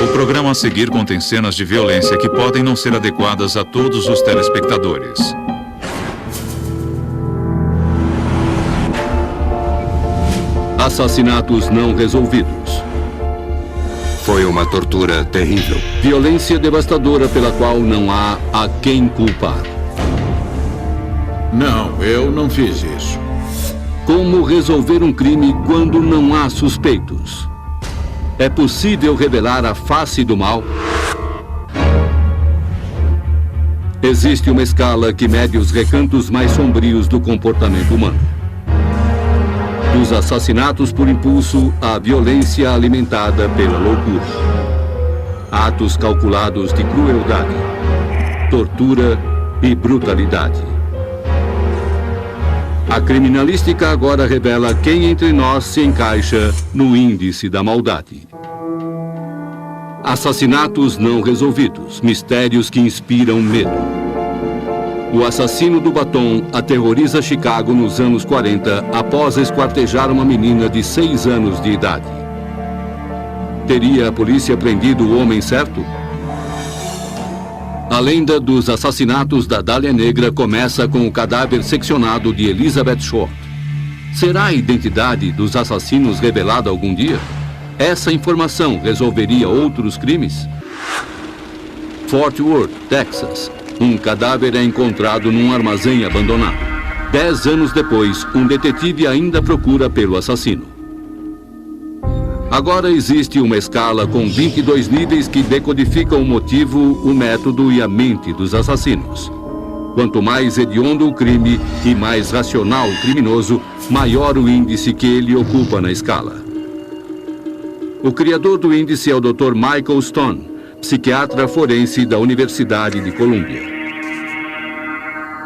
O programa a seguir contém cenas de violência que podem não ser adequadas a todos os telespectadores. Assassinatos não resolvidos. Foi uma tortura terrível. Violência devastadora pela qual não há a quem culpar. Não, eu não fiz isso. Como resolver um crime quando não há suspeitos? É possível revelar a face do mal? Existe uma escala que mede os recantos mais sombrios do comportamento humano. Dos assassinatos por impulso à violência alimentada pela loucura. Atos calculados de crueldade, tortura e brutalidade. A criminalística agora revela quem entre nós se encaixa no índice da maldade. Assassinatos não resolvidos, mistérios que inspiram medo. O assassino do batom aterroriza Chicago nos anos 40 após esquartejar uma menina de 6 anos de idade. Teria a polícia prendido o homem certo? A lenda dos assassinatos da Dália Negra começa com o cadáver seccionado de Elizabeth Short. Será a identidade dos assassinos revelada algum dia? Essa informação resolveria outros crimes? Fort Worth, Texas. Um cadáver é encontrado num armazém abandonado. 10 anos depois, um detetive ainda procura pelo assassino. Agora existe uma escala com 22 níveis que decodificam o motivo, o método e a mente dos assassinos. Quanto mais hediondo o crime e mais racional o criminoso, maior o índice que ele ocupa na escala. O criador do índice é o Dr. Michael Stone, psiquiatra forense da Universidade de Colômbia.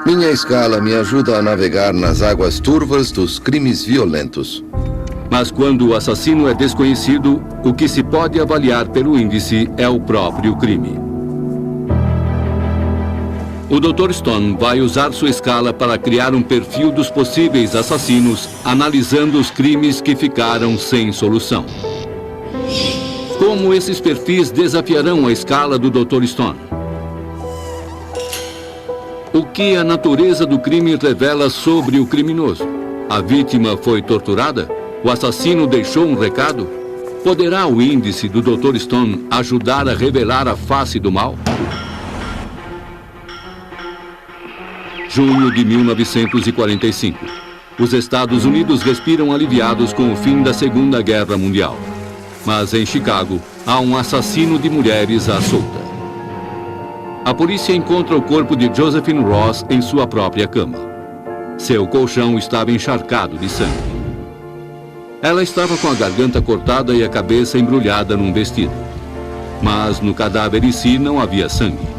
Minha escala me ajuda a navegar nas águas turvas dos crimes violentos. Mas quando o assassino é desconhecido, o que se pode avaliar pelo índice é o próprio crime. O Dr. Stone vai usar sua escala para criar um perfil dos possíveis assassinos, analisando os crimes que ficaram sem solução. Como esses perfis desafiarão a escala do Dr. Stone? O que a natureza do crime revela sobre o criminoso? A vítima foi torturada? O assassino deixou um recado? Poderá o índice do Dr. Stone ajudar a revelar a face do mal? Junho de 1945. Os Estados Unidos respiram aliviados com o fim da Segunda Guerra Mundial. Mas em Chicago, há um assassino de mulheres à solta. A polícia encontra o corpo de Josephine Ross em sua própria cama. Seu colchão estava encharcado de sangue. Ela estava com a garganta cortada e a cabeça embrulhada num vestido. Mas no cadáver em si não havia sangue.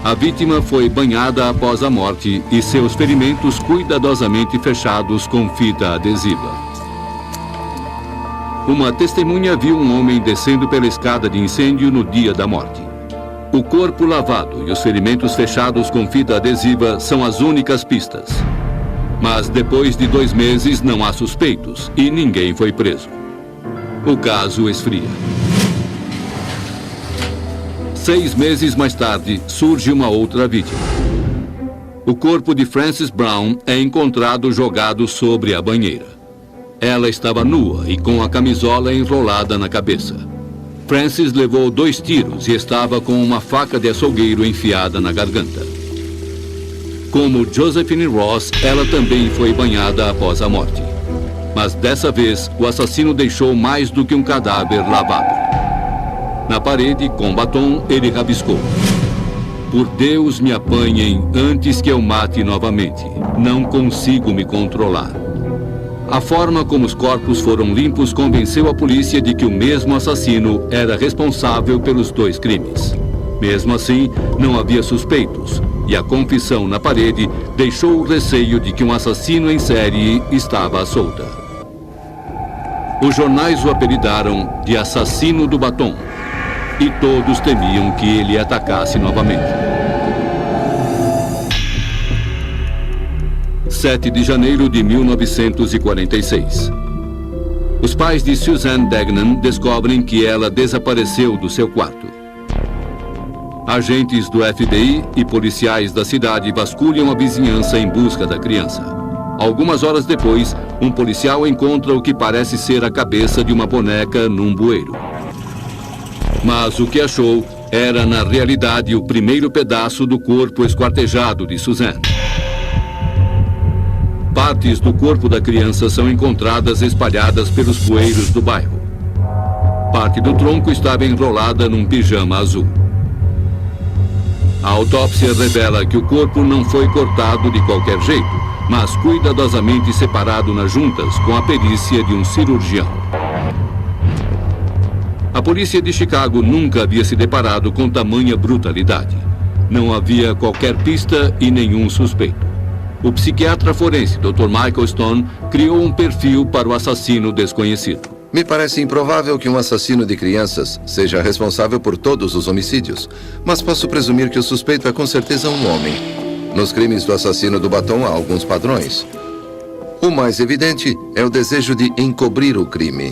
A vítima foi banhada após a morte e seus ferimentos cuidadosamente fechados com fita adesiva. Uma testemunha viu um homem descendo pela escada de incêndio no dia da morte. O corpo lavado e os ferimentos fechados com fita adesiva são as únicas pistas. Mas depois de 2 meses não há suspeitos e ninguém foi preso. O caso esfria. 6 meses mais tarde, surge uma outra vítima. O corpo de Frances Brown é encontrado jogado sobre a banheira. Ela estava nua e com a camisola enrolada na cabeça. Frances levou 2 tiros e estava com uma faca de açougueiro enfiada na garganta. Como Josephine Ross, ela também foi banhada após a morte. Mas dessa vez, o assassino deixou mais do que um cadáver lavado. Na parede, com batom, ele rabiscou: "Por Deus, me apanhem antes que eu mate novamente. Não consigo me controlar." A forma como os corpos foram limpos convenceu a polícia de que o mesmo assassino era responsável pelos 2 crimes. Mesmo assim, não havia suspeitos, e a confissão na parede deixou o receio de que um assassino em série estava à solta. Os jornais o apelidaram de assassino do batom, e todos temiam que ele atacasse novamente. 7 de janeiro de 1946. Os pais de Suzanne Degnan descobrem que ela desapareceu do seu quarto. Agentes do FBI e policiais da cidade vasculham a vizinhança em busca da criança. Algumas horas depois, um policial encontra o que parece ser a cabeça de uma boneca num bueiro. Mas o que achou era, na realidade, o primeiro pedaço do corpo esquartejado de Suzanne. Partes do corpo da criança são encontradas espalhadas pelos bueiros do bairro. Parte do tronco estava enrolada num pijama azul. A autópsia revela que o corpo não foi cortado de qualquer jeito, mas cuidadosamente separado nas juntas com a perícia de um cirurgião. A polícia de Chicago nunca havia se deparado com tamanha brutalidade. Não havia qualquer pista e nenhum suspeito. O psiquiatra forense, Dr. Michael Stone, criou um perfil para o assassino desconhecido. Me parece improvável que um assassino de crianças seja responsável por todos os homicídios, mas posso presumir que o suspeito é com certeza um homem. Nos crimes do assassino do batom há alguns padrões. O mais evidente é o desejo de encobrir o crime.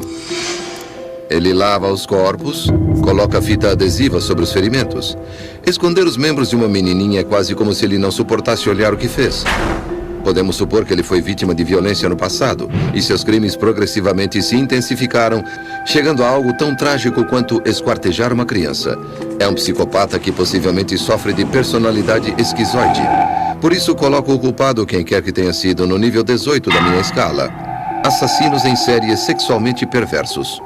Ele lava os corpos, coloca fita adesiva sobre os ferimentos. Esconder os membros de uma menininha é quase como se ele não suportasse olhar o que fez. Podemos supor que ele foi vítima de violência no passado e seus crimes progressivamente se intensificaram, chegando a algo tão trágico quanto esquartejar uma criança. É um psicopata que possivelmente sofre de personalidade esquizoide. Por isso coloco o culpado, quem quer que tenha sido, no nível 18 da minha escala. Assassinos em série sexualmente perversos.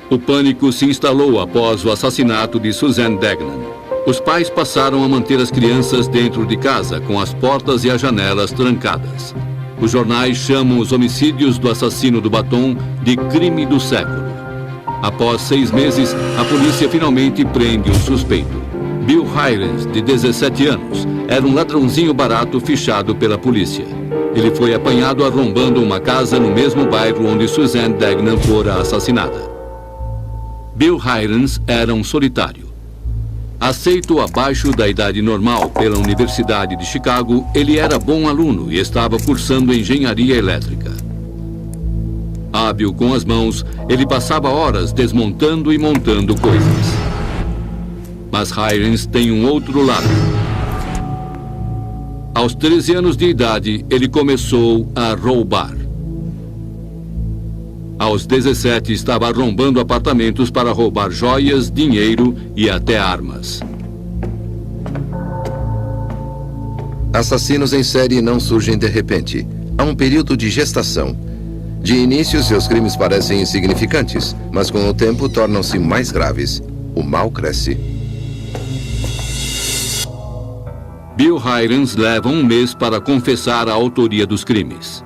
O pânico se instalou após o assassinato de Suzanne Degnan. Os pais passaram a manter as crianças dentro de casa, com as portas e as janelas trancadas. Os jornais chamam os homicídios do assassino do batom de crime do século. Após 6 meses, a polícia finalmente prende um suspeito. Bill Hirons, de 17 anos, era um ladrãozinho barato fichado pela polícia. Ele foi apanhado arrombando uma casa no mesmo bairro onde Suzanne Degnan fora assassinada. Bill Hirons era um solitário. Aceito abaixo da idade normal pela Universidade de Chicago, ele era bom aluno e estava cursando engenharia elétrica. Hábil com as mãos, ele passava horas desmontando e montando coisas. Mas Hirons tem um outro lado. Aos 13 anos de idade, ele começou a roubar. Aos 17, estava arrombando apartamentos para roubar joias, dinheiro e até armas. Assassinos em série não surgem de repente. Há um período de gestação. De início, seus crimes parecem insignificantes, mas com o tempo tornam-se mais graves. O mal cresce. Bill Hirons leva 1 mês para confessar a autoria dos crimes.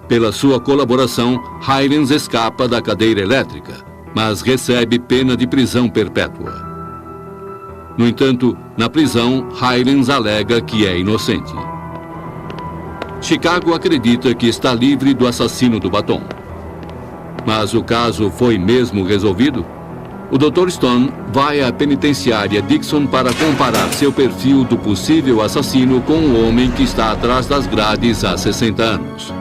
Pela sua colaboração, Hirons escapa da cadeira elétrica, mas recebe pena de prisão perpétua. No entanto, na prisão, Hirons alega que é inocente. Chicago acredita que está livre do assassino do batom. Mas o caso foi mesmo resolvido? O Dr. Stone vai à penitenciária Dixon para comparar seu perfil do possível assassino com o homem que está atrás das grades há 60 anos.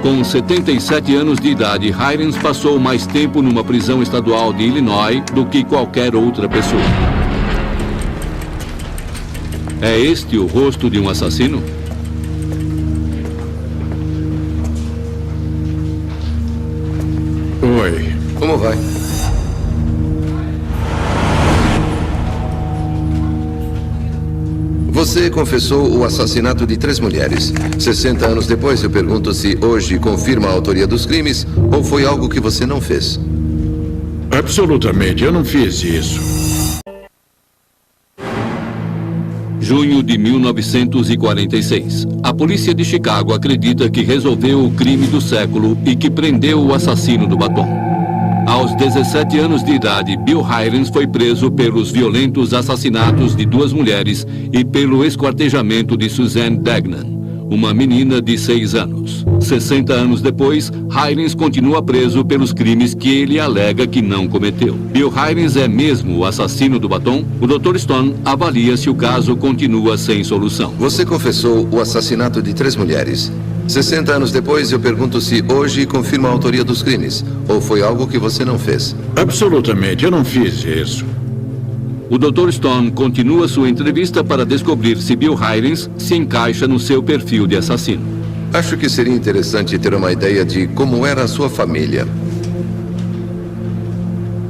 Com 77 anos de idade, Hirons passou mais tempo numa prisão estadual de Illinois do que qualquer outra pessoa. É este o rosto de um assassino? Oi. Como vai? Você confessou o assassinato de 3 mulheres. 60 anos depois, eu pergunto se hoje confirma a autoria dos crimes ou foi algo que você não fez. Absolutamente, eu não fiz isso. Junho de 1946. A polícia de Chicago acredita que resolveu o crime do século e que prendeu o assassino do batom. Aos 17 anos de idade, Bill Hirons foi preso pelos violentos assassinatos de 2 mulheres e pelo esquartejamento de Suzanne Degnan. uma menina de 6 anos. 60 anos depois, Heirens continua preso pelos crimes que ele alega que não cometeu. Bill Heirens é mesmo o assassino do batom? O Dr. Stone avalia se o caso continua sem solução. Você confessou o assassinato de 3 mulheres. 60 anos depois, eu pergunto se hoje confirma a autoria dos crimes, ou foi algo que você não fez. Absolutamente, eu não fiz isso. O Dr. Stone continua sua entrevista para descobrir se Bill Heirens se encaixa no seu perfil de assassino. Acho que seria interessante ter uma ideia de como era a sua família.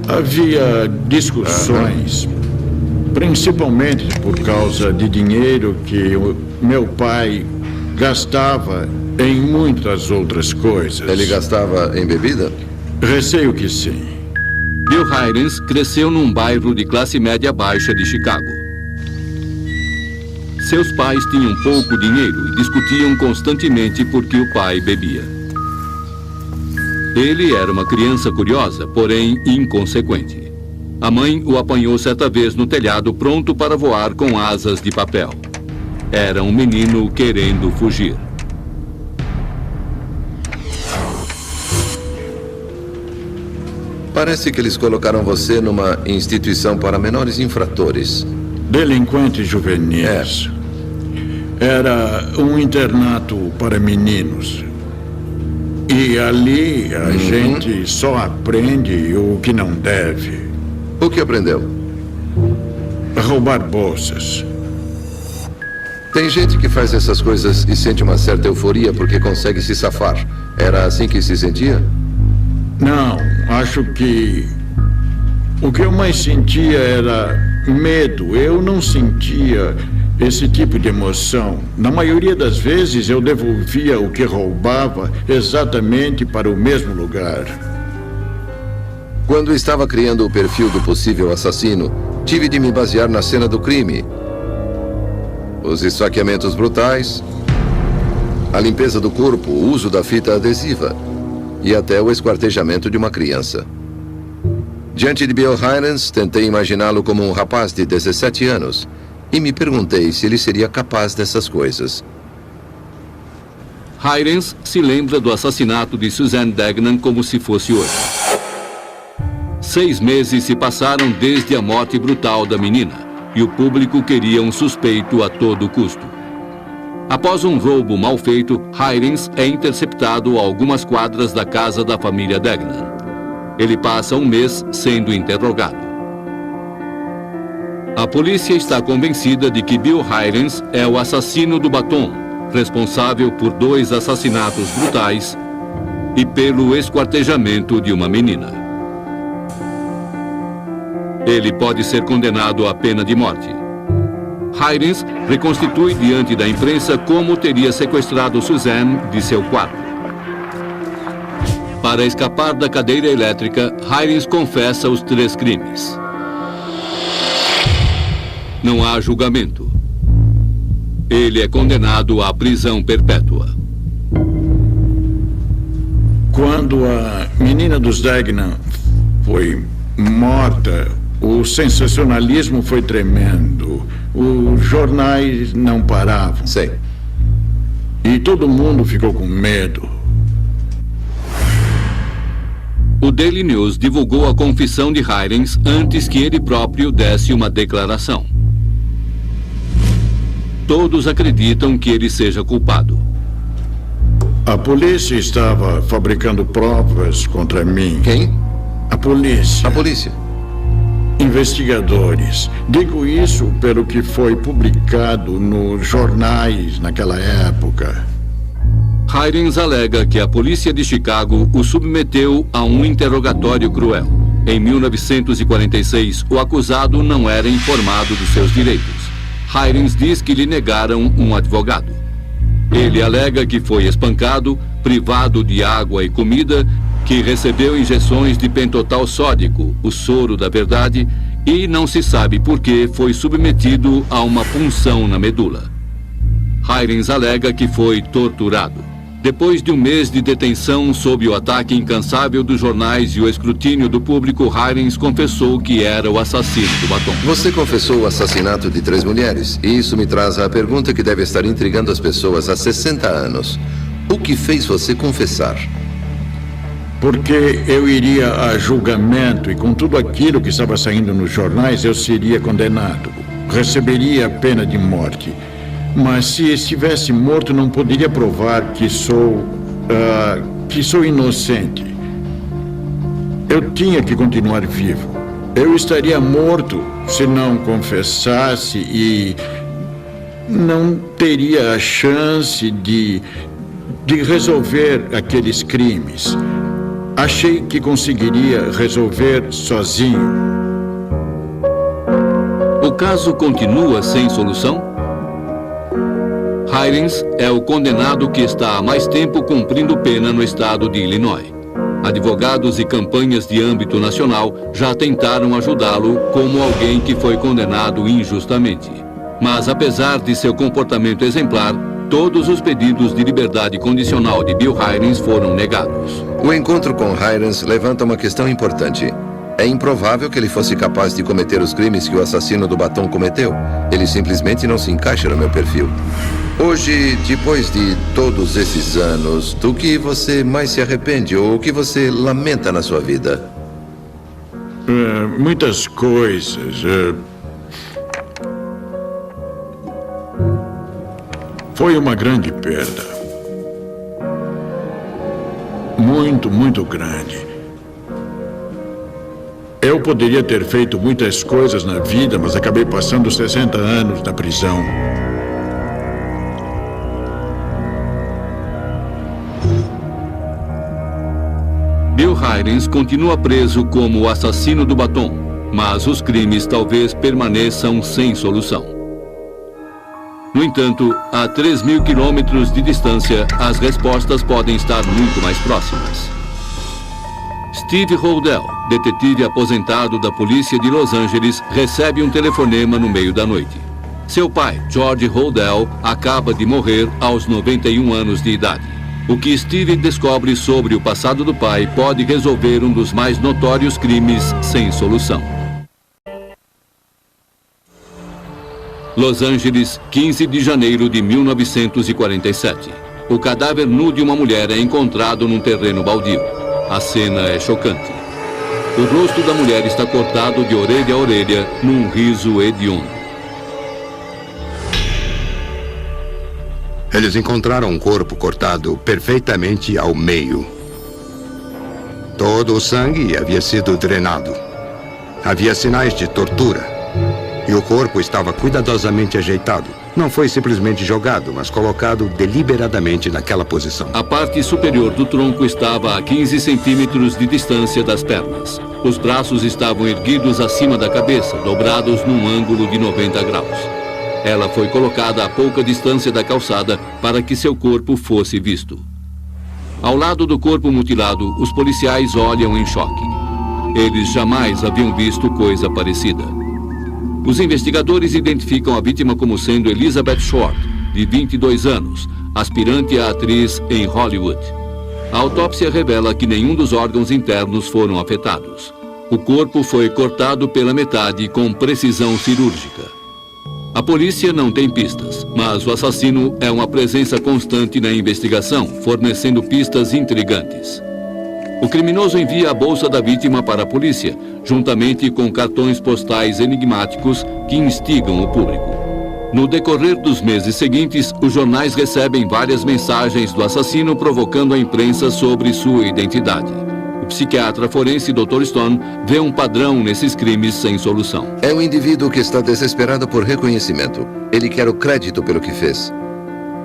Havia discussões, principalmente por causa de dinheiro que o meu pai gastava em muitas outras coisas. Ele gastava em bebida? Receio que sim. Bill Heirens cresceu num bairro de classe média baixa de Chicago. Seus pais tinham pouco dinheiro e discutiam constantemente porque o pai bebia. Ele era uma criança curiosa, porém inconsequente. A mãe o apanhou certa vez no telhado, pronto para voar com asas de papel. Era um menino querendo fugir. Parece que eles colocaram você numa instituição para menores infratores. Delinquentes juvenis. Era um internato para meninos. E ali a gente só aprende o que não deve. O que aprendeu? Roubar bolsas. Tem gente que faz essas coisas e sente uma certa euforia porque consegue se safar. Era assim que se sentia? Não, acho que o que eu mais sentia era medo. Eu não sentia esse tipo de emoção. Na maioria das vezes eu devolvia o que roubava exatamente para o mesmo lugar. Quando estava criando o perfil do possível assassino, tive de me basear na cena do crime. Os esfaqueamentos brutais, a limpeza do corpo, o uso da fita adesiva e até o esquartejamento de uma criança. Diante de Bill Heirens, tentei imaginá-lo como um rapaz de 17 anos e me perguntei se ele seria capaz dessas coisas. Heirens se lembra do assassinato de Suzanne Degnan como se fosse hoje. 6 meses se passaram desde a morte brutal da menina e o público queria um suspeito a todo custo. Após um roubo mal feito, Heirens é interceptado a algumas quadras da casa da família Degnan. Ele passa um mês sendo interrogado. A polícia está convencida de que Bill Heirens é o assassino do batom, responsável por 2 assassinatos brutais e pelo esquartejamento de uma menina. Ele pode ser condenado à pena de morte. Heirens reconstitui diante da imprensa como teria sequestrado Suzanne de seu quarto. Para escapar da cadeira elétrica, Heirens confessa os 3 crimes. Não há julgamento. Ele é condenado à prisão perpétua. Quando a menina dos Degnan foi morta, o sensacionalismo foi tremendo. Os jornais não paravam. Sim. E todo mundo ficou com medo. O Daily News divulgou a confissão de Heirens antes que ele próprio desse uma declaração. Todos acreditam que ele seja culpado. A polícia estava fabricando provas contra mim. Quem? A polícia. A polícia. Investigadores. Digo isso pelo que foi publicado nos jornais naquela época. Heirens alega que a polícia de Chicago o submeteu a um interrogatório cruel. Em 1946, o acusado não era informado dos seus direitos. Heirens diz que lhe negaram um advogado. Ele alega que foi espancado, privado de água e comida, que recebeu injeções de pentotal sódico, o soro da verdade, e não se sabe por que foi submetido a uma punção na medula. Heirens alega que foi torturado. Depois de um mês de detenção sob o ataque incansável dos jornais e o escrutínio do público, Hirons confessou que era o assassino do batom. Você confessou o assassinato de 3 mulheres, e isso me traz à pergunta que deve estar intrigando as pessoas há 60 anos. O que fez você confessar? Porque eu iria a julgamento e com tudo aquilo que estava saindo nos jornais, eu seria condenado. Receberia a pena de morte. Mas se estivesse morto, não poderia provar que sou inocente. Eu tinha que continuar vivo. Eu estaria morto se não confessasse e não teria a chance de resolver aqueles crimes. Achei que conseguiria resolver sozinho. O caso continua sem solução? Hirons é o condenado que está há mais tempo cumprindo pena no estado de Illinois. Advogados e campanhas de âmbito nacional já tentaram ajudá-lo como alguém que foi condenado injustamente. Mas apesar de seu comportamento exemplar, todos os pedidos de liberdade condicional de Bill Hirons foram negados. O encontro com Hirons levanta uma questão importante. É improvável que ele fosse capaz de cometer os crimes que o assassino do batom cometeu. Ele simplesmente não se encaixa no meu perfil. Hoje, depois de todos esses anos, do que você mais se arrepende ou o que você lamenta na sua vida? Muitas coisas. Foi uma grande perda. Muito, muito grande. Eu poderia ter feito muitas coisas na vida, mas acabei passando 60 anos na prisão. Bill Hirons continua preso como o assassino do batom, mas os crimes talvez permaneçam sem solução. No entanto, a 3.000 quilômetros de distância, as respostas podem estar muito mais próximas. Steve Holdell, detetive aposentado da polícia de Los Angeles, recebe um telefonema no meio da noite. Seu pai, George Holdell, acaba de morrer aos 91 anos de idade. O que Steve descobre sobre o passado do pai pode resolver um dos mais notórios crimes sem solução. Los Angeles, 15 de janeiro de 1947. O cadáver nu de uma mulher é encontrado num terreno baldio. A cena é chocante. O rosto da mulher está cortado de orelha a orelha num riso hediondo. Eles encontraram um corpo cortado perfeitamente ao meio. Todo o sangue havia sido drenado. Havia sinais de tortura. E o corpo estava cuidadosamente ajeitado. Não foi simplesmente jogado, mas colocado deliberadamente naquela posição. A parte superior do tronco estava a 15 centímetros de distância das pernas. Os braços estavam erguidos acima da cabeça, dobrados num ângulo de 90 graus. Ela foi colocada a pouca distância da calçada para que seu corpo fosse visto. Ao lado do corpo mutilado, os policiais olham em choque. Eles jamais haviam visto coisa parecida. Os investigadores identificam a vítima como sendo Elizabeth Short, de 22 anos, aspirante a atriz em Hollywood. A autópsia revela que nenhum dos órgãos internos foram afetados. O corpo foi cortado pela metade com precisão cirúrgica. A polícia não tem pistas, mas o assassino é uma presença constante na investigação, fornecendo pistas intrigantes. O criminoso envia a bolsa da vítima para a polícia, juntamente com cartões postais enigmáticos que instigam o público. No decorrer dos meses seguintes, os jornais recebem várias mensagens do assassino provocando a imprensa sobre sua identidade. O psiquiatra forense Dr. Stone vê um padrão nesses crimes sem solução. É um indivíduo que está desesperado por reconhecimento. Ele quer o crédito pelo que fez.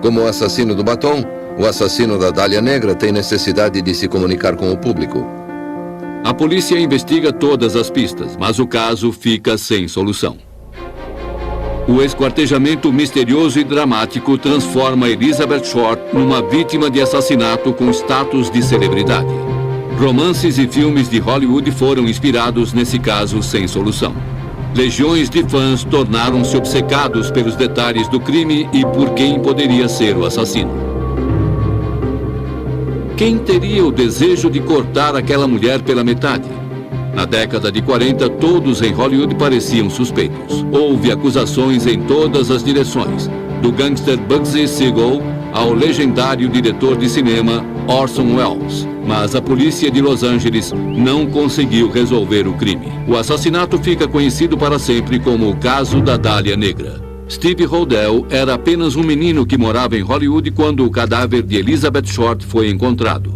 Como o assassino do batom, o assassino da Dália Negra tem necessidade de se comunicar com o público. A polícia investiga todas as pistas, mas o caso fica sem solução. O esquartejamento misterioso e dramático transforma Elizabeth Short numa vítima de assassinato com status de celebridade. Romances e filmes de Hollywood foram inspirados nesse caso sem solução. Legiões de fãs tornaram-se obcecados pelos detalhes do crime e por quem poderia ser o assassino. Quem teria o desejo de cortar aquela mulher pela metade? Na década de 40, todos em Hollywood pareciam suspeitos. Houve acusações em todas as direções, do gangster Bugsy Siegel ao legendário diretor de cinema Orson Welles. Mas a polícia de Los Angeles não conseguiu resolver o crime. O assassinato fica conhecido para sempre como o caso da Dália Negra. Steve Hodel era apenas um menino que morava em Hollywood quando o cadáver de Elizabeth Short foi encontrado.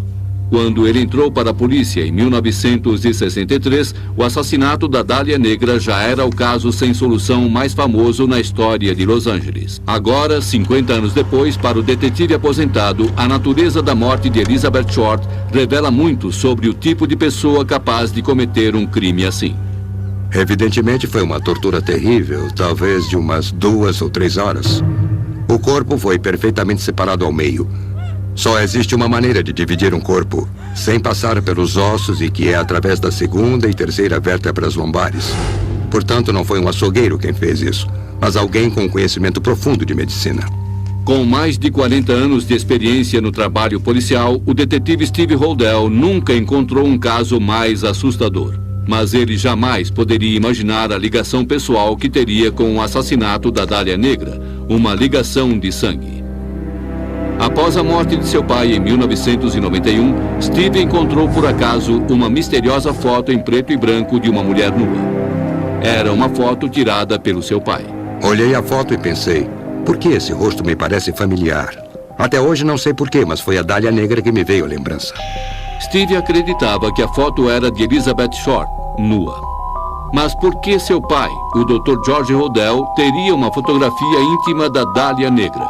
Quando ele entrou para a polícia em 1963, o assassinato da Dália Negra já era o caso sem solução mais famoso na história de Los Angeles. Agora, 50 anos depois, para o detetive aposentado, a natureza da morte de Elizabeth Short revela muito sobre o tipo de pessoa capaz de cometer um crime assim. Evidentemente foi uma tortura terrível, talvez de umas 2 ou 3 horas. O corpo foi perfeitamente separado ao meio. Só existe uma maneira de dividir um corpo, sem passar pelos ossos, e que é através da segunda e terceira vértebras lombares. Portanto, não foi um açougueiro quem fez isso, mas alguém com conhecimento profundo de medicina. Com mais de 40 anos de experiência no trabalho policial, o detetive Steve Hodel nunca encontrou um caso mais assustador. Mas ele jamais poderia imaginar a ligação pessoal que teria com o assassinato da Dália Negra, uma ligação de sangue. Após a morte de seu pai em 1991, Steve encontrou por acaso uma misteriosa foto em preto e branco de uma mulher nua. Era uma foto tirada pelo seu pai. Olhei a foto e pensei, por que esse rosto me parece familiar? Até hoje não sei porquê, mas foi a Dália Negra que me veio à lembrança. Steve acreditava que a foto era de Elizabeth Short, nua. Mas por que seu pai, o Dr. George Hodel, teria uma fotografia íntima da Dália Negra?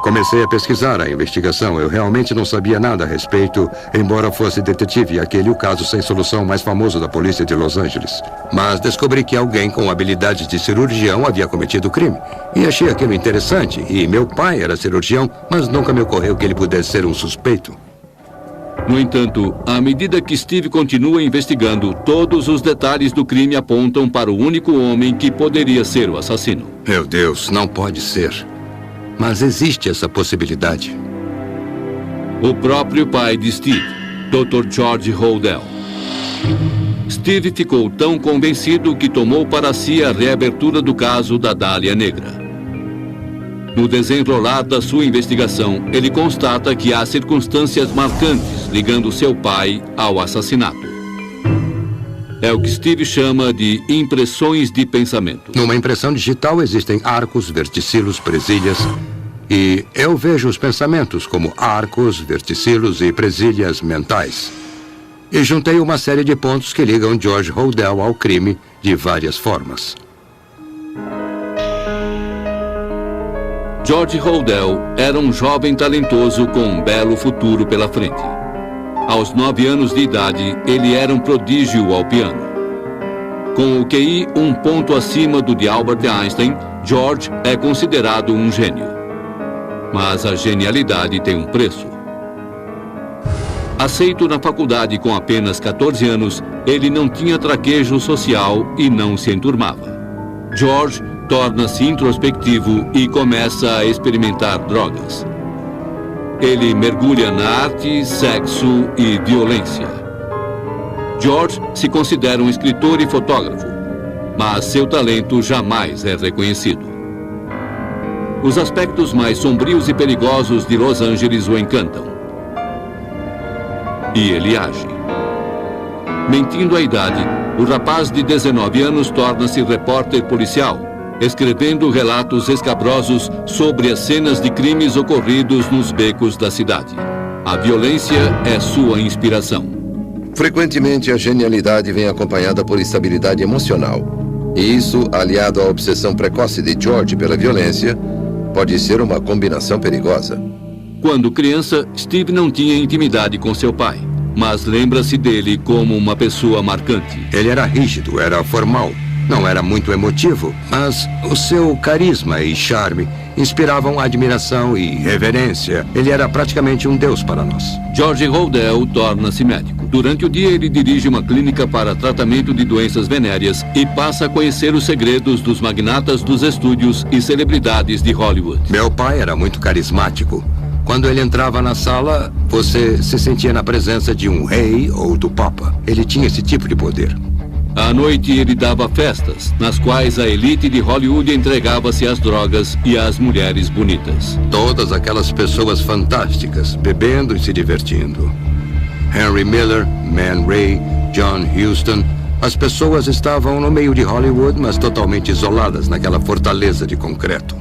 Comecei a pesquisar a investigação. Eu realmente não sabia nada a respeito, embora fosse detetive, aquele o caso sem solução mais famoso da polícia de Los Angeles. Mas descobri que alguém com habilidades de cirurgião havia cometido o crime. E achei aquilo interessante. E meu pai era cirurgião, mas nunca me ocorreu que ele pudesse ser um suspeito. No entanto, à medida que Steve continua investigando, todos os detalhes do crime apontam para o único homem que poderia ser o assassino. Meu Deus, não pode ser. Mas existe essa possibilidade. O próprio pai de Steve, Dr. George Hodel. Steve ficou tão convencido que tomou para si a reabertura do caso da Dália Negra. No desenrolar da sua investigação, ele constata que há circunstâncias marcantes ligando seu pai ao assassinato. É o que Steve chama de impressões de pensamento. Numa impressão digital existem arcos, verticilos, presilhas. E eu vejo os pensamentos como arcos, verticilos e presilhas mentais. E juntei uma série de pontos que ligam George Hodel ao crime de várias formas. George Hodel era um jovem talentoso com um belo futuro pela frente. Aos 9 anos de idade, ele era um prodígio ao piano. Com o QI um ponto acima do de Albert Einstein, George é considerado um gênio. Mas a genialidade tem um preço. Aceito na faculdade com apenas 14 anos, ele não tinha traquejo social e não se enturmava. George torna-se introspectivo e começa a experimentar drogas. Ele mergulha na arte, sexo e violência. George se considera um escritor e fotógrafo, mas seu talento jamais é reconhecido. Os aspectos mais sombrios e perigosos de Los Angeles o encantam. E ele age. Mentindo a idade, o rapaz de 19 anos torna-se repórter policial, escrevendo relatos escabrosos sobre as cenas de crimes ocorridos nos becos da cidade. A violência é sua inspiração. Frequentemente, a genialidade vem acompanhada por instabilidade emocional. E isso, aliado à obsessão precoce de George pela violência, pode ser uma combinação perigosa. Quando criança, Steve não tinha intimidade com seu pai, mas lembra-se dele como uma pessoa marcante. Ele era rígido, era formal. Não era muito emotivo, mas o seu carisma e charme inspiravam admiração e reverência. Ele era praticamente um deus para nós. George Hodel torna-se médico. Durante o dia, ele dirige uma clínica para tratamento de doenças venéreas e passa a conhecer os segredos dos magnatas dos estúdios e celebridades de Hollywood. Meu pai era muito carismático. Quando ele entrava na sala, você se sentia na presença de um rei ou do papa. Ele tinha esse tipo de poder. À noite, ele dava festas, nas quais a elite de Hollywood entregava-se às drogas e às mulheres bonitas. Todas aquelas pessoas fantásticas, bebendo e se divertindo. Henry Miller, Man Ray, John Huston. As pessoas estavam no meio de Hollywood, mas totalmente isoladas naquela fortaleza de concreto.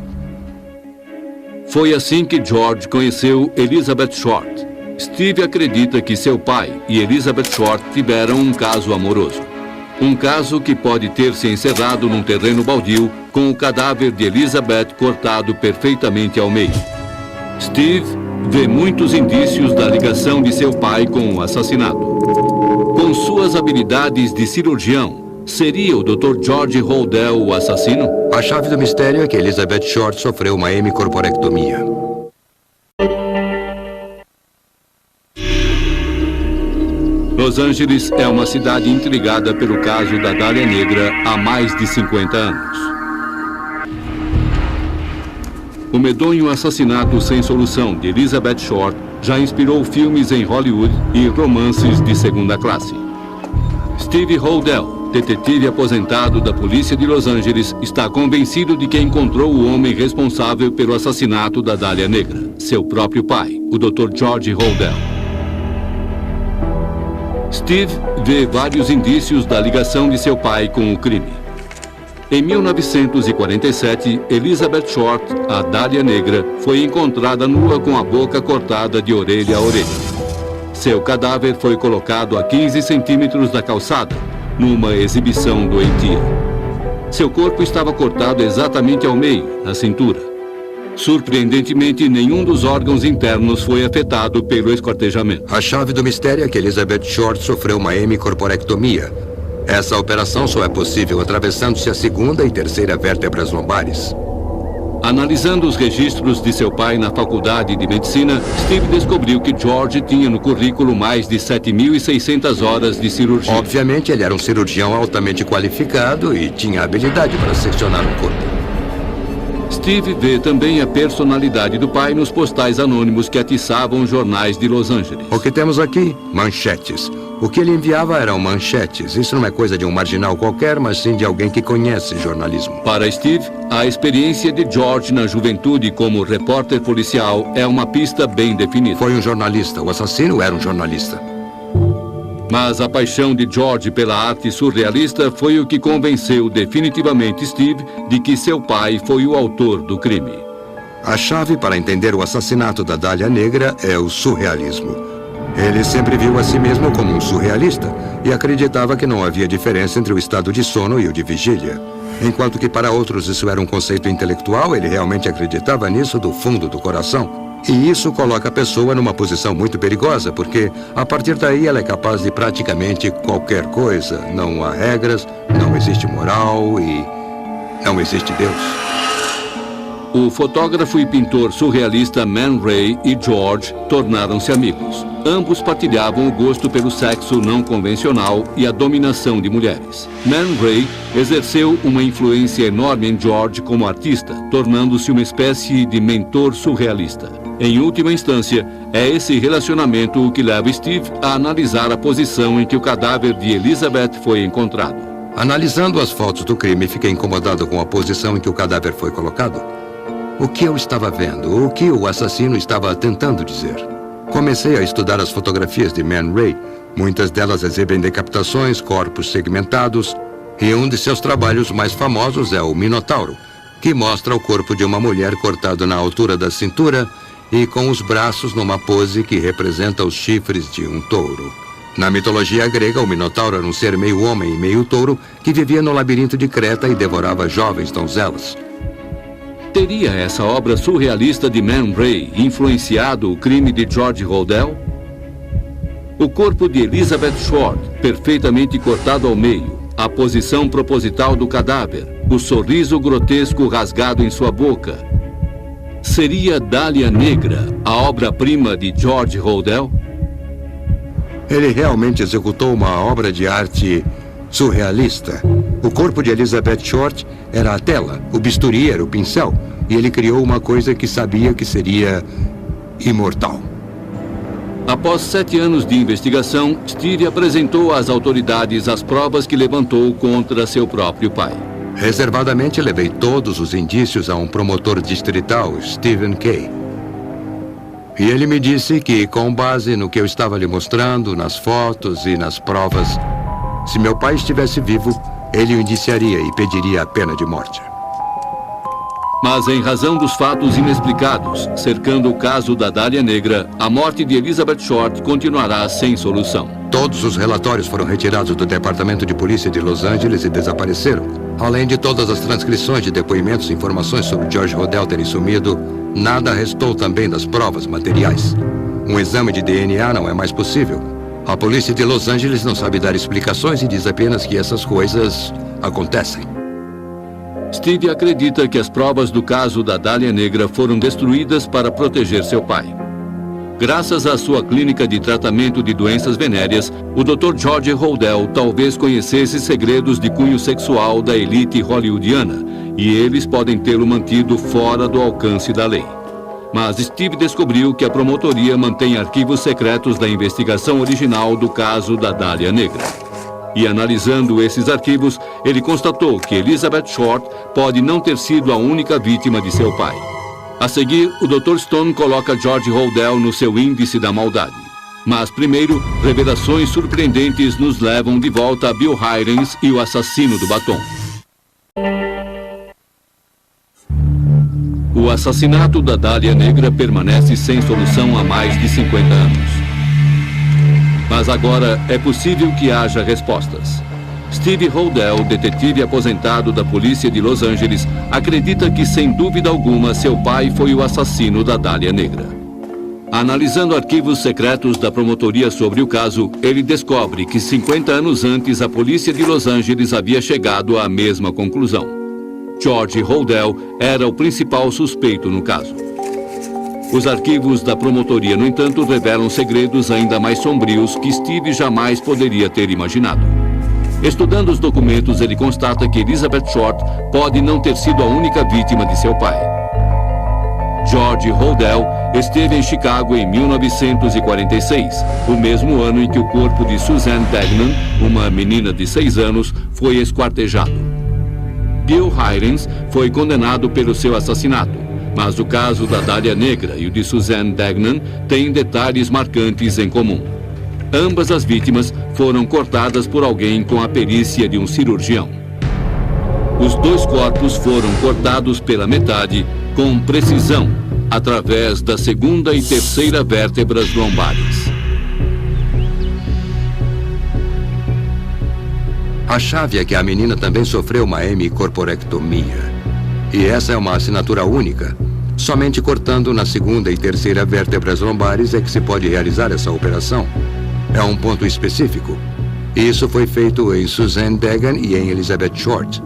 Foi assim que George conheceu Elizabeth Short. Steve acredita que seu pai e Elizabeth Short tiveram um caso amoroso. Um caso que pode ter se encerrado num terreno baldio com o cadáver de Elizabeth cortado perfeitamente ao meio. Steve vê muitos indícios da ligação de seu pai com o assassinato. Com suas habilidades de cirurgião, seria o Dr. George Holdell o assassino? A chave do mistério é que Elizabeth Short sofreu uma hemicorporectomia. Los Angeles é uma cidade intrigada pelo caso da Dália Negra há mais de 50 anos. O medonho assassinato sem solução de Elizabeth Short já inspirou filmes em Hollywood e romances de segunda classe. Steve Holdell, detetive aposentado da polícia de Los Angeles, está convencido de que encontrou o homem responsável pelo assassinato da Dália Negra, seu próprio pai, o Dr. George Holdell. Steve vê vários indícios da ligação de seu pai com o crime. Em 1947, Elizabeth Short, a Dália Negra, foi encontrada nua com a boca cortada de orelha a orelha. Seu cadáver foi colocado a 15 centímetros da calçada, numa exibição doentia. Seu corpo estava cortado exatamente ao meio, na cintura. Surpreendentemente, nenhum dos órgãos internos foi afetado pelo esquartejamento. A chave do mistério é que Elizabeth Short sofreu uma hemicorporectomia. Essa operação só é possível atravessando-se a segunda e terceira vértebras lombares. Analisando os registros de seu pai na faculdade de medicina, Steve descobriu que George tinha no currículo mais de 7.600 horas de cirurgia. Obviamente, ele era um cirurgião altamente qualificado e tinha habilidade para seccionar um corpo. Steve vê também a personalidade do pai nos postais anônimos que atiçavam os jornais de Los Angeles. O que temos aqui? Manchetes. O que ele enviava eram manchetes. Isso não é coisa de um marginal qualquer, mas sim de alguém que conhece jornalismo. Para Steve, a experiência de George na juventude como repórter policial é uma pista bem definida. Foi um jornalista. O assassino era um jornalista. Mas a paixão de George pela arte surrealista foi o que convenceu definitivamente Steve de que seu pai foi o autor do crime. A chave para entender o assassinato da Dália Negra é o surrealismo. Ele sempre viu a si mesmo como um surrealista e acreditava que não havia diferença entre o estado de sono e o de vigília. Enquanto que para outros isso era um conceito intelectual, ele realmente acreditava nisso do fundo do coração. E isso coloca a pessoa numa posição muito perigosa, porque a partir daí ela é capaz de praticamente qualquer coisa. Não há regras, não existe moral e não existe Deus. O fotógrafo e pintor surrealista Man Ray e George tornaram-se amigos. Ambos partilhavam o gosto pelo sexo não convencional e a dominação de mulheres. Man Ray exerceu uma influência enorme em George como artista, tornando-se uma espécie de mentor surrealista. Em última instância, é esse relacionamento o que leva Steve a analisar a posição em que o cadáver de Elizabeth foi encontrado. Analisando as fotos do crime, fiquei incomodado com a posição em que o cadáver foi colocado. O que eu estava vendo? O que o assassino estava tentando dizer? Comecei a estudar as fotografias de Man Ray. Muitas delas exibem decapitações, corpos segmentados, e um de seus trabalhos mais famosos é o Minotauro, que mostra o corpo de uma mulher cortado na altura da cintura e com os braços numa pose que representa os chifres de um touro. Na mitologia grega, o Minotauro era um ser meio homem e meio touro que vivia no labirinto de Creta e devorava jovens donzelas. Teria essa obra surrealista de Man Ray influenciado o crime de George Holdell? O corpo de Elizabeth Short, perfeitamente cortado ao meio, a posição proposital do cadáver, o sorriso grotesco rasgado em sua boca. Seria Dália Negra a obra-prima de George Holdell? Ele realmente executou uma obra de arte surrealista. O corpo de Elizabeth Short era a tela, o bisturi era o pincel, e ele criou uma coisa que sabia que seria imortal. Após 7 anos de investigação, Steve apresentou às autoridades as provas que levantou contra seu próprio pai. Reservadamente levei todos os indícios a um promotor distrital, Stephen Kay. E ele me disse que, com base no que eu estava lhe mostrando, nas fotos e nas provas, se meu pai estivesse vivo, ele o indiciaria e pediria a pena de morte. Mas, em razão dos fatos inexplicados cercando o caso da Dália Negra, a morte de Elizabeth Short continuará sem solução. Todos os relatórios foram retirados do Departamento de Polícia de Los Angeles e desapareceram. Além de todas as transcrições de depoimentos e informações sobre George Hodel terem sumido, nada restou também das provas materiais. Um exame de DNA não é mais possível. A polícia de Los Angeles não sabe dar explicações e diz apenas que essas coisas acontecem. Steve acredita que as provas do caso da Dália Negra foram destruídas para proteger seu pai. Graças à sua clínica de tratamento de doenças venéreas, o Dr. George Hodel talvez conhecesse segredos de cunho sexual da elite hollywoodiana, e eles podem tê-lo mantido fora do alcance da lei. Mas Steve descobriu que a promotoria mantém arquivos secretos da investigação original do caso da Dália Negra. E analisando esses arquivos, ele constatou que Elizabeth Short pode não ter sido a única vítima de seu pai. A seguir, o Dr. Stone coloca George Hodel no seu índice da maldade. Mas primeiro, revelações surpreendentes nos levam de volta a Bill Heirens e o assassino do batom. O assassinato da Dália Negra permanece sem solução há mais de 50 anos. Mas agora é possível que haja respostas. Steve Hodel, detetive aposentado da polícia de Los Angeles, acredita que, sem dúvida alguma, seu pai foi o assassino da Dália Negra. Analisando arquivos secretos da promotoria sobre o caso, ele descobre que 50 anos antes a polícia de Los Angeles havia chegado à mesma conclusão. George Hodel era o principal suspeito no caso. Os arquivos da promotoria, no entanto, revelam segredos ainda mais sombrios que Steve jamais poderia ter imaginado. Estudando os documentos, ele constata que Elizabeth Short pode não ter sido a única vítima de seu pai. George Hodel esteve em Chicago em 1946, o mesmo ano em que o corpo de Suzanne Degnan, uma menina de 6 anos, foi esquartejado. Bill Heirens foi condenado pelo seu assassinato, mas o caso da Dália Negra e o de Suzanne Degnan têm detalhes marcantes em comum. Ambas as vítimas foram cortadas por alguém com a perícia de um cirurgião. Os 2 corpos foram cortados pela metade, com precisão, através da 2ª e 3ª vértebras lombares. A chave é que a menina também sofreu uma hemicorporectomia. E essa é uma assinatura única. Somente cortando na 2ª e 3ª vértebras lombares é que se pode realizar essa operação. É um ponto específico. Isso foi feito em Suzanne Degnan e em Elizabeth Short.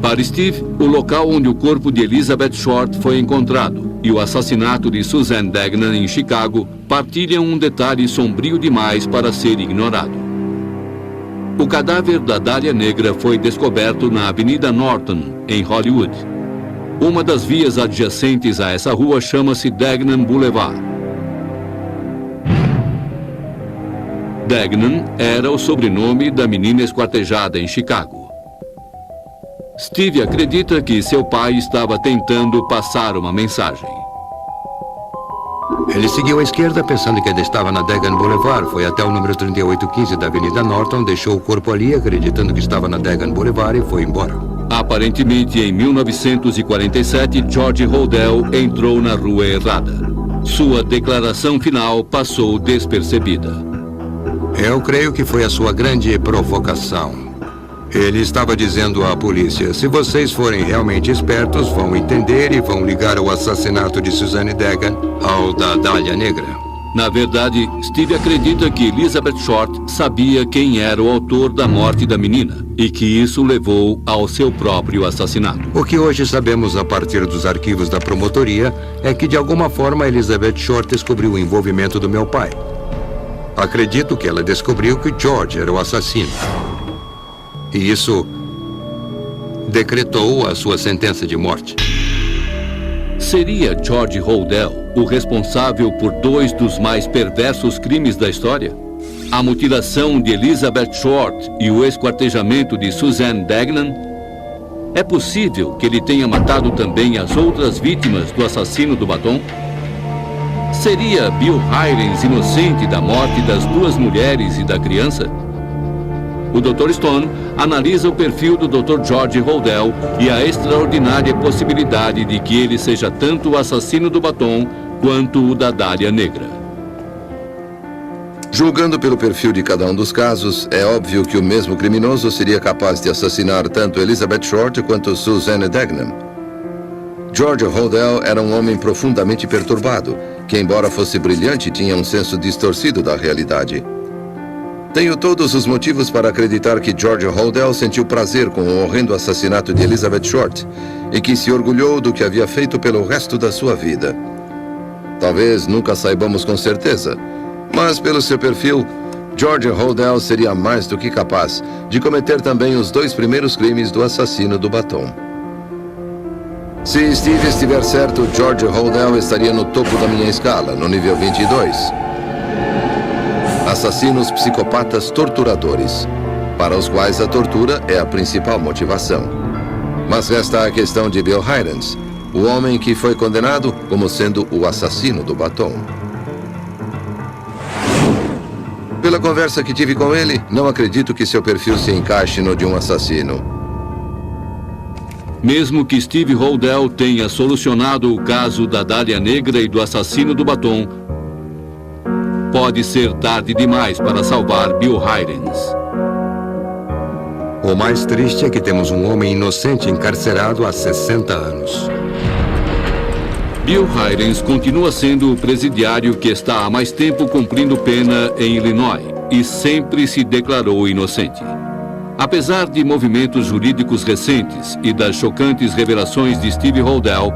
Para Steve, o local onde o corpo de Elizabeth Short foi encontrado e o assassinato de Suzanne Degnan em Chicago partilham um detalhe sombrio demais para ser ignorado. O cadáver da Dália Negra foi descoberto na Avenida Norton, em Hollywood. Uma das vias adjacentes a essa rua chama-se Degnan Boulevard. Degnan era o sobrenome da menina esquartejada em Chicago. Steve acredita que seu pai estava tentando passar uma mensagem. Ele seguiu à esquerda pensando que ainda estava na Degnan Boulevard. Foi até o número 3815 da Avenida Norton, deixou o corpo ali acreditando que estava na Degnan Boulevard e foi embora. Aparentemente, em 1947, George Hodel entrou na rua errada. Sua declaração final passou despercebida. Eu creio que foi a sua grande provocação. Ele estava dizendo à polícia: se vocês forem realmente espertos, vão entender e vão ligar o assassinato de Suzanne Degnan ao da Dália Negra. Na verdade, Steve acredita que Elizabeth Short sabia quem era o autor da morte da menina e que isso levou ao seu próprio assassinato. O que hoje sabemos a partir dos arquivos da promotoria é que, de alguma forma, Elizabeth Short descobriu o envolvimento do meu pai. Acredito que ela descobriu que George era o assassino. E isso decretou a sua sentença de morte. Seria George Hodel o responsável por 2 dos mais perversos crimes da história? A mutilação de Elizabeth Short e o esquartejamento de Suzanne Degnan? É possível que ele tenha matado também as outras vítimas do assassino do batom? Seria Bill Heirens inocente da morte das 2 mulheres e da criança? O Dr. Stone analisa o perfil do Dr. George Hodel e a extraordinária possibilidade de que ele seja tanto o assassino do batom quanto o da Dália Negra. Julgando pelo perfil de cada um dos casos, é óbvio que o mesmo criminoso seria capaz de assassinar tanto Elizabeth Short quanto Suzanne Degnan. George Hodel era um homem profundamente perturbado, que, embora fosse brilhante, tinha um senso distorcido da realidade. Tenho todos os motivos para acreditar que George Hodel sentiu prazer com o horrendo assassinato de Elizabeth Short e que se orgulhou do que havia feito pelo resto da sua vida. Talvez nunca saibamos com certeza, mas pelo seu perfil, George Hodel seria mais do que capaz de cometer também os 2 primeiros crimes do assassino do batom. Se Steve estiver certo, George Hodel estaria no topo da minha escala, no nível 22. Assassinos psicopatas torturadores, para os quais a tortura é a principal motivação. Mas resta a questão de Bill Heirens, o homem que foi condenado como sendo o assassino do batom. Pela conversa que tive com ele, não acredito que seu perfil se encaixe no de um assassino. Mesmo que Steve Hodel tenha solucionado o caso da Dália Negra e do assassino do batom, pode ser tarde demais para salvar Bill Heirens. O mais triste é que temos um homem inocente encarcerado há 60 anos. Bill Heirens continua sendo o presidiário que está há mais tempo cumprindo pena em Illinois e sempre se declarou inocente. Apesar de movimentos jurídicos recentes e das chocantes revelações de Steve Hodel,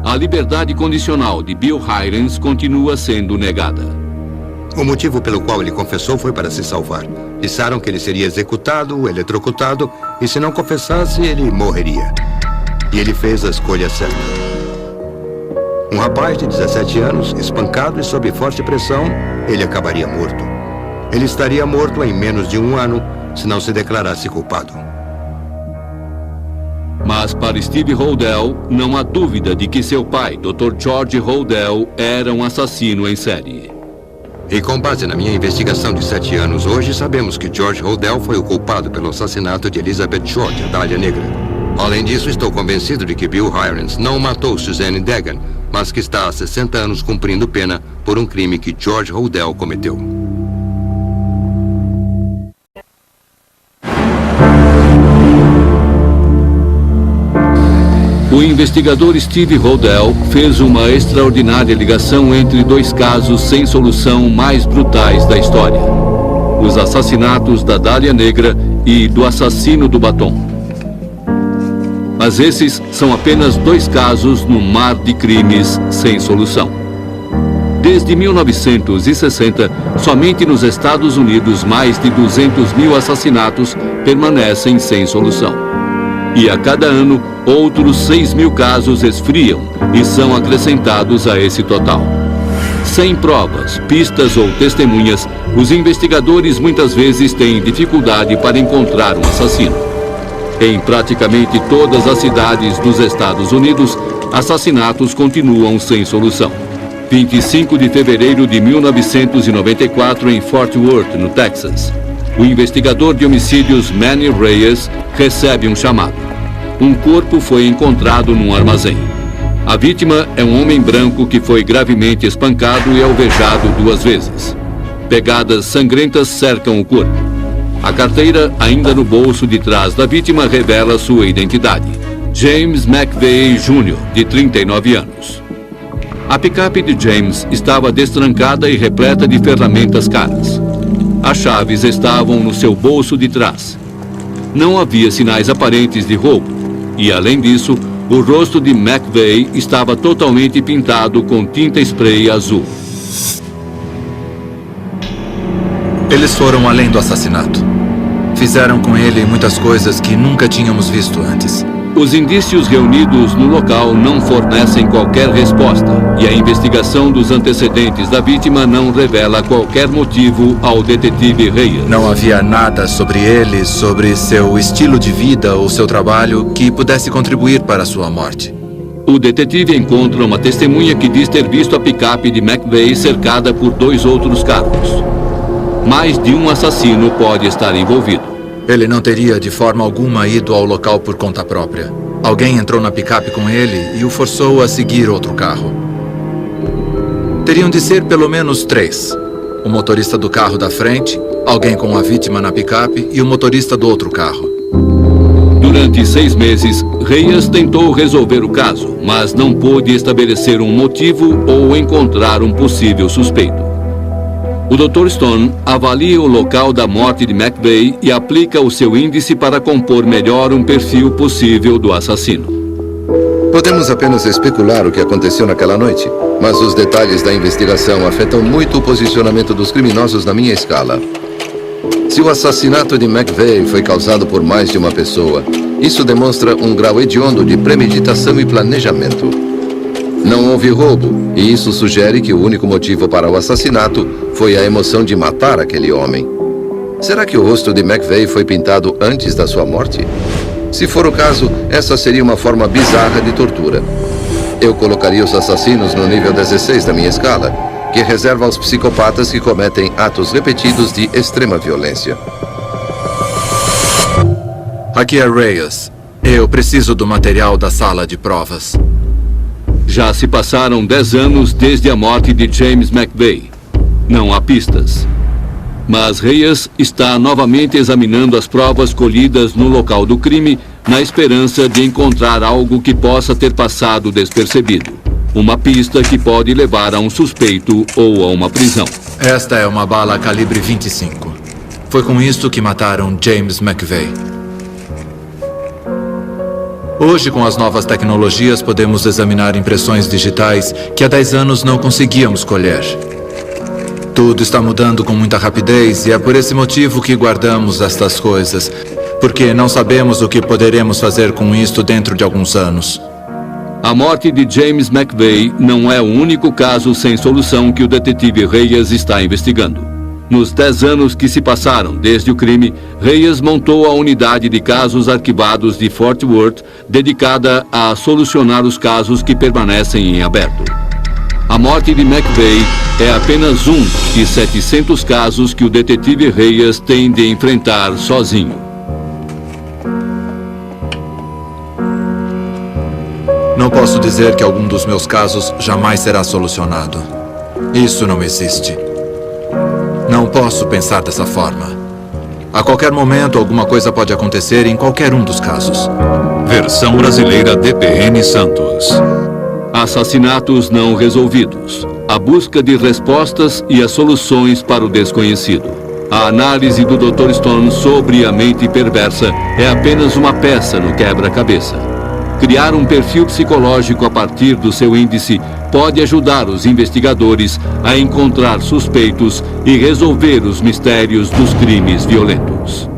a liberdade condicional de Bill Heirens continua sendo negada. O motivo pelo qual ele confessou foi para se salvar. Disseram que ele seria executado, eletrocutado, e se não confessasse, ele morreria. E ele fez a escolha certa. Um rapaz de 17 anos, espancado e sob forte pressão, ele acabaria morto. Ele estaria morto em menos de 1 ano, se não se declarasse culpado. Mas para Steve Hodel, não há dúvida de que seu pai, Dr. George Hodel, era um assassino em série. E com base na minha investigação de 7 anos, hoje sabemos que George Hodel foi o culpado pelo assassinato de Elizabeth Short, a Dália Negra. Além disso, estou convencido de que Bill Heirens não matou Suzanne Degnan, mas que está há 60 anos cumprindo pena por um crime que George Hodel cometeu. O investigador Steve Hodel fez uma extraordinária ligação entre 2 casos sem solução mais brutais da história: os assassinatos da Dália Negra e do assassino do batom. Mas esses são apenas 2 casos no mar de crimes sem solução. Desde 1960, somente nos Estados Unidos, mais de 200 mil assassinatos permanecem sem solução. E a cada ano, outros 6 mil casos esfriam e são acrescentados a esse total. Sem provas, pistas ou testemunhas, os investigadores muitas vezes têm dificuldade para encontrar um assassino. Em praticamente todas as cidades dos Estados Unidos, assassinatos continuam sem solução. 25 de fevereiro de 1994, em Fort Worth, no Texas. O investigador de homicídios Manny Reyes recebe um chamado. Um corpo foi encontrado num armazém. A vítima é um homem branco que foi gravemente espancado e alvejado 2 vezes. Pegadas sangrentas cercam o corpo. A carteira, ainda no bolso de trás da vítima, revela sua identidade: James McVeigh Jr., de 39 anos. A picape de James estava destrancada e repleta de ferramentas caras. As chaves estavam no seu bolso de trás. Não havia sinais aparentes de roubo. E, além disso, o rosto de McVeigh estava totalmente pintado com tinta spray azul. Eles foram além do assassinato. Fizeram com ele muitas coisas que nunca tínhamos visto antes. Os indícios reunidos no local não fornecem qualquer resposta e a investigação dos antecedentes da vítima não revela qualquer motivo ao detetive Reyes. Não havia nada sobre ele, sobre seu estilo de vida ou seu trabalho que pudesse contribuir para sua morte. O detetive encontra uma testemunha que diz ter visto a picape de McVeigh cercada por 2 outros carros. Mais de um assassino pode estar envolvido. Ele não teria de forma alguma ido ao local por conta própria. Alguém entrou na picape com ele e o forçou a seguir outro carro. Teriam de ser pelo menos 3. O motorista do carro da frente, alguém com a vítima na picape e o motorista do outro carro. Durante 6 meses, Reyes tentou resolver o caso, mas não pôde estabelecer um motivo ou encontrar um possível suspeito. O Dr. Stone avalia o local da morte de McVeigh e aplica o seu índice para compor melhor um perfil possível do assassino. Podemos apenas especular o que aconteceu naquela noite, mas os detalhes da investigação afetam muito o posicionamento dos criminosos na minha escala. Se o assassinato de McVeigh foi causado por mais de uma pessoa, isso demonstra um grau hediondo de premeditação e planejamento. Não houve roubo, e isso sugere que o único motivo para o assassinato foi a emoção de matar aquele homem. Será que o rosto de McVeigh foi pintado antes da sua morte? Se for o caso, essa seria uma forma bizarra de tortura. Eu colocaria os assassinos no nível 16 da minha escala, que reserva aos psicopatas que cometem atos repetidos de extrema violência. Aqui é Reyes. Eu preciso do material da sala de provas. Já se passaram 10 anos desde a morte de James McVeigh. Não há pistas. Mas Reyes está novamente examinando as provas colhidas no local do crime, na esperança de encontrar algo que possa ter passado despercebido. Uma pista que pode levar a um suspeito ou a uma prisão. Esta é uma bala calibre 25. Foi com isto que mataram James McVeigh. Hoje, com as novas tecnologias, podemos examinar impressões digitais que há 10 anos não conseguíamos colher. Tudo está mudando com muita rapidez e é por esse motivo que guardamos estas coisas, porque não sabemos o que poderemos fazer com isto dentro de alguns anos. A morte de James McVeigh não é o único caso sem solução que o detetive Reyes está investigando. Nos 10 anos que se passaram desde o crime, Reyes montou a unidade de casos arquivados de Fort Worth, dedicada a solucionar os casos que permanecem em aberto. A morte de McVeigh é apenas um de 700 casos que o detetive Reyes tem de enfrentar sozinho. Não posso dizer que algum dos meus casos jamais será solucionado. Isso não existe. Não posso pensar dessa forma. A qualquer momento, alguma coisa pode acontecer em qualquer um dos casos. Versão brasileira DPN Santos. Assassinatos não resolvidos. A busca de respostas e as soluções para o desconhecido. A análise do Dr. Stone sobre a mente perversa é apenas uma peça no quebra-cabeça. Criar um perfil psicológico a partir do seu índice pode ajudar os investigadores a encontrar suspeitos e resolver os mistérios dos crimes violentos.